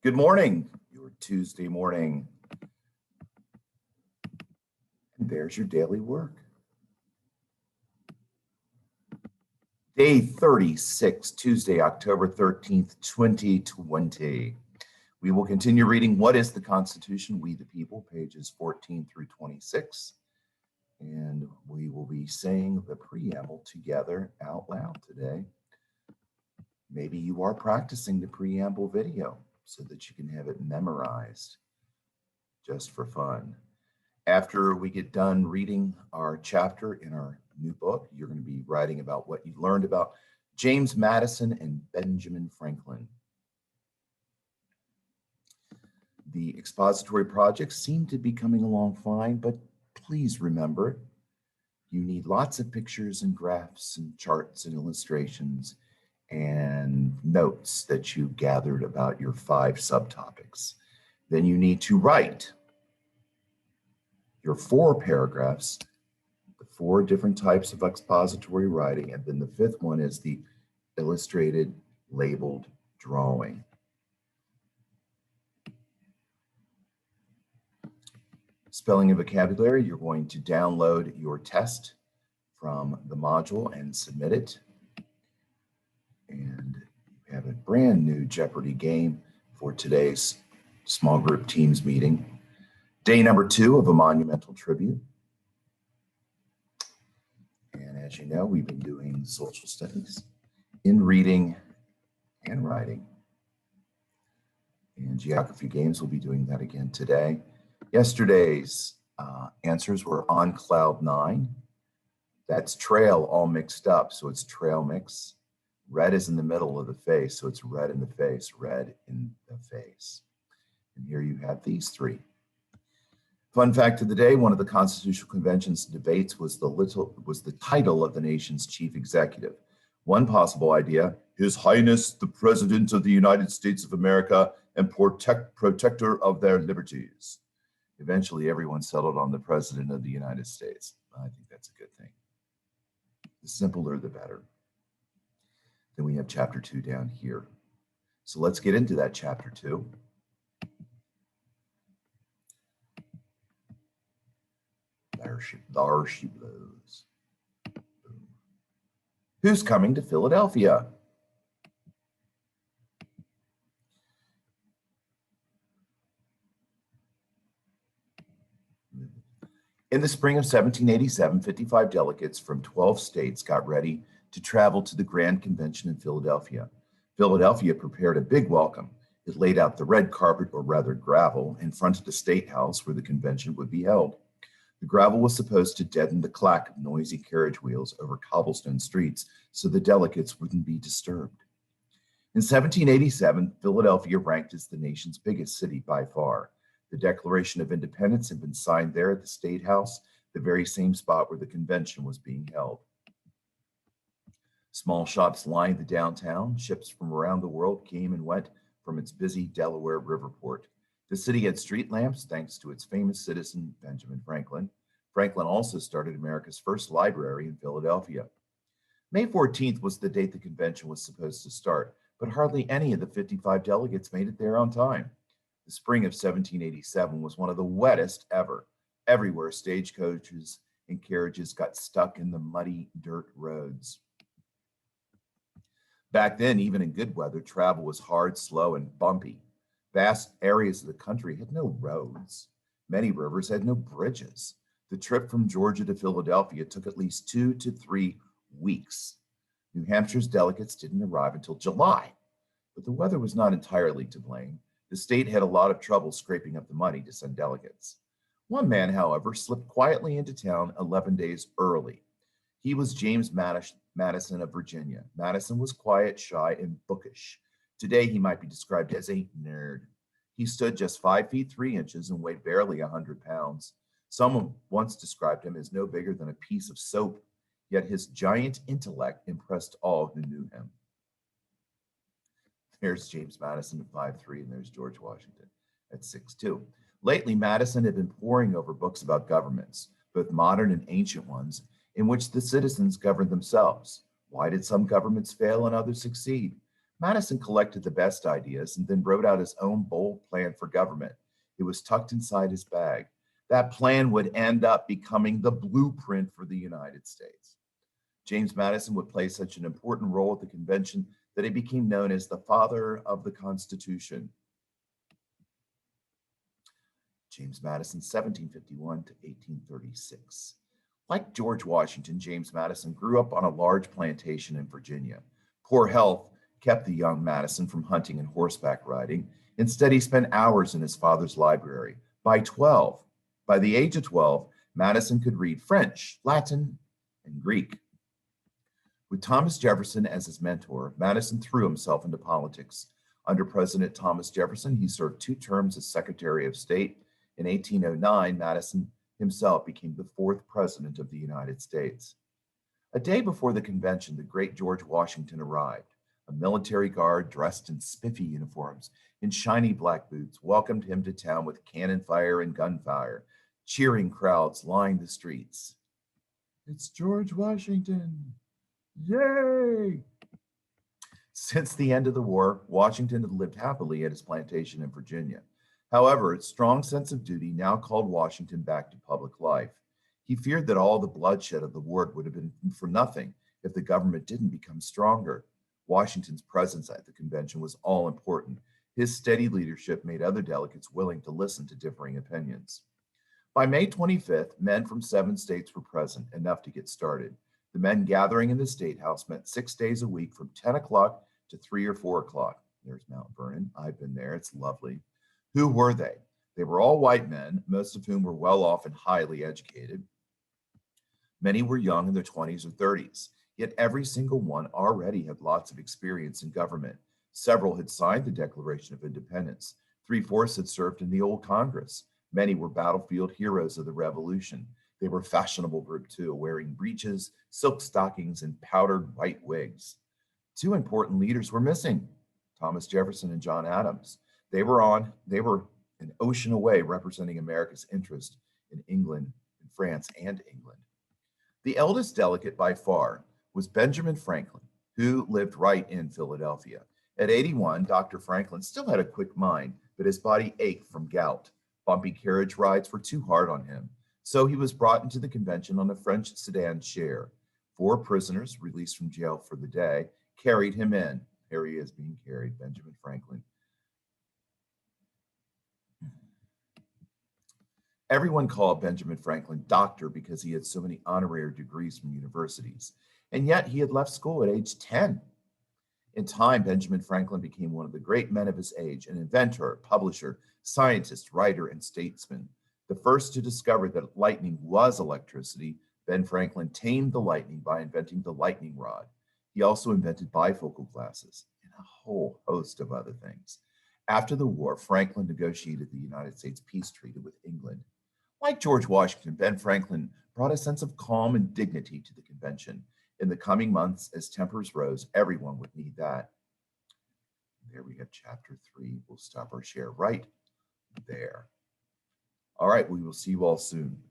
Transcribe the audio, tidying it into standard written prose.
Good morning, your Tuesday morning. And there's your daily work. Day 36, Tuesday, October 13th, 2020. We will continue reading What is the Constitution? We the People, pages 14 through 26. And we will be saying the preamble together out loud today. Maybe you are practicing the preamble video so that you can have it memorized just for fun. After we get done reading our chapter in our new book, you're going to be writing about what you learned about James Madison and Benjamin Franklin. The expository projects seem to be coming along fine, but please remember, you need lots of pictures and graphs and charts and illustrations and notes that you gathered about your 5 subtopics. Then you need to write your 4 paragraphs, the 4 different types of expository writing, and then the 5th one is the illustrated labeled drawing. Spelling and vocabulary, you're going to download your test from the module and submit it. And you have a brand new Jeopardy game for today's small group teams meeting. Day number 2 of a monumental tribute. And as you know, we've been doing social studies in reading and writing. And geography games will be doing that again today. Yesterday's answers were on cloud 9. That's trail all mixed up, so it's trail mix. Red is in the middle of the face, so it's red in the face, red in the face. And here you have these 3. Fun fact of the day, one of the Constitutional Convention's debates was the title of the nation's chief executive. One possible idea, His Highness the President of the United States of America and protector of their liberties. Eventually, everyone settled on the President of the United States. I think that's a good thing. The simpler, the better. Then we have chapter 2 down here. So let's get into that chapter 2. There she blows. Boom. Who's coming to Philadelphia? In the spring of 1787, 55 delegates from 12 states got ready to travel to the Grand Convention in Philadelphia. Philadelphia prepared a big welcome. It laid out the red carpet, or rather gravel, in front of the State House where the convention would be held. The gravel was supposed to deaden the clack of noisy carriage wheels over cobblestone streets so the delegates wouldn't be disturbed. In 1787, Philadelphia ranked as the nation's biggest city by far. The Declaration of Independence had been signed there at the State House, the very same spot where the convention was being held. Small shops lined the downtown. Ships from around the world came and went from its busy Delaware river port. The city had street lamps thanks to its famous citizen, Benjamin Franklin. Franklin also started America's first library in Philadelphia. May 14th was the date the convention was supposed to start, but hardly any of the 55 delegates made it there on time. The spring of 1787 was one of the wettest ever. Everywhere, stagecoaches and carriages got stuck in the muddy dirt roads. Back then, even in good weather, travel was hard, slow, and bumpy. Vast areas of the country had no roads. Many rivers had no bridges. The trip from Georgia to Philadelphia took at least 2 to 3 weeks. New Hampshire's delegates didn't arrive until July, but the weather was not entirely to blame. The state had a lot of trouble scraping up the money to send delegates. One man, however, slipped quietly into town 11 days early. He was James Madison of Virginia. Madison was quiet, shy, and bookish. Today, he might be described as a nerd. He stood just 5 feet 3 inches and weighed barely 100 pounds. Someone once described him as no bigger than a piece of soap, yet his giant intellect impressed all who knew him. There's James Madison at 5'3", and there's George Washington at 6'2". Lately, Madison had been poring over books about governments, both modern and ancient ones, in which the citizens governed themselves. Why did some governments fail and others succeed? Madison collected the best ideas and then wrote out his own bold plan for government. It was tucked inside his bag. That plan would end up becoming the blueprint for the United States. James Madison would play such an important role at the convention that he became known as the father of the Constitution. James Madison, 1751 to 1836. Like George Washington, James Madison grew up on a large plantation in Virginia. Poor health kept the young Madison from hunting and horseback riding. Instead, he spent hours in his father's library. By the age of 12, Madison could read French, Latin, and Greek. With Thomas Jefferson as his mentor, Madison threw himself into politics. Under President Thomas Jefferson, he served 2 terms as Secretary of State. In 1809, Madison himself became the 4th President of the United States. A day before the convention, the great George Washington arrived. A military guard dressed in spiffy uniforms and shiny black boots welcomed him to town with cannon fire and gunfire. Cheering crowds lined the streets. "It's George Washington! Yay!" Since the end of the war, Washington had lived happily at his plantation in Virginia. However, its strong sense of duty now called Washington back to public life. He feared that all the bloodshed of the war would have been for nothing if the government didn't become stronger. Washington's presence at the convention was all important. His steady leadership made other delegates willing to listen to differing opinions. By May 25th, men from 7 states were present, enough to get started. The men gathering in the State House met 6 days a week from 10 o'clock to 3 or 4 o'clock. There's Mount Vernon. I've been there. It's lovely. Who were they? They were all white men, most of whom were well off and highly educated. Many were young in their 20s or 30s, yet every single one already had lots of experience in government. Several had signed the Declaration of Independence. 3/4 had served in the old Congress. Many were battlefield heroes of the Revolution. They were a fashionable group too, wearing breeches, silk stockings, and powdered white wigs. 2 important leaders were missing, Thomas Jefferson and John Adams. They were an ocean away representing America's interest in England, in France, and England. The eldest delegate by far was Benjamin Franklin, who lived right in Philadelphia. At 81, Dr. Franklin still had a quick mind, but his body ached from gout. Bumpy carriage rides were too hard on him, so he was brought into the convention on a French sedan chair. 4 prisoners, released from jail for the day, carried him in. Here he is being carried, Benjamin Franklin. Everyone called Benjamin Franklin doctor because he had so many honorary degrees from universities, and yet he had left school at age 10. In time, Benjamin Franklin became one of the great men of his age, an inventor, publisher, scientist, writer, and statesman. The first to discover that lightning was electricity, Ben Franklin tamed the lightning by inventing the lightning rod. He also invented bifocal glasses and a whole host of other things. After the war, Franklin negotiated the United States peace treaty with England. Like George Washington, Ben Franklin brought a sense of calm and dignity to the convention. In the coming months, as tempers rose, everyone would need that. There we have chapter 3. We'll stop our share right there. All right, we will see you all soon.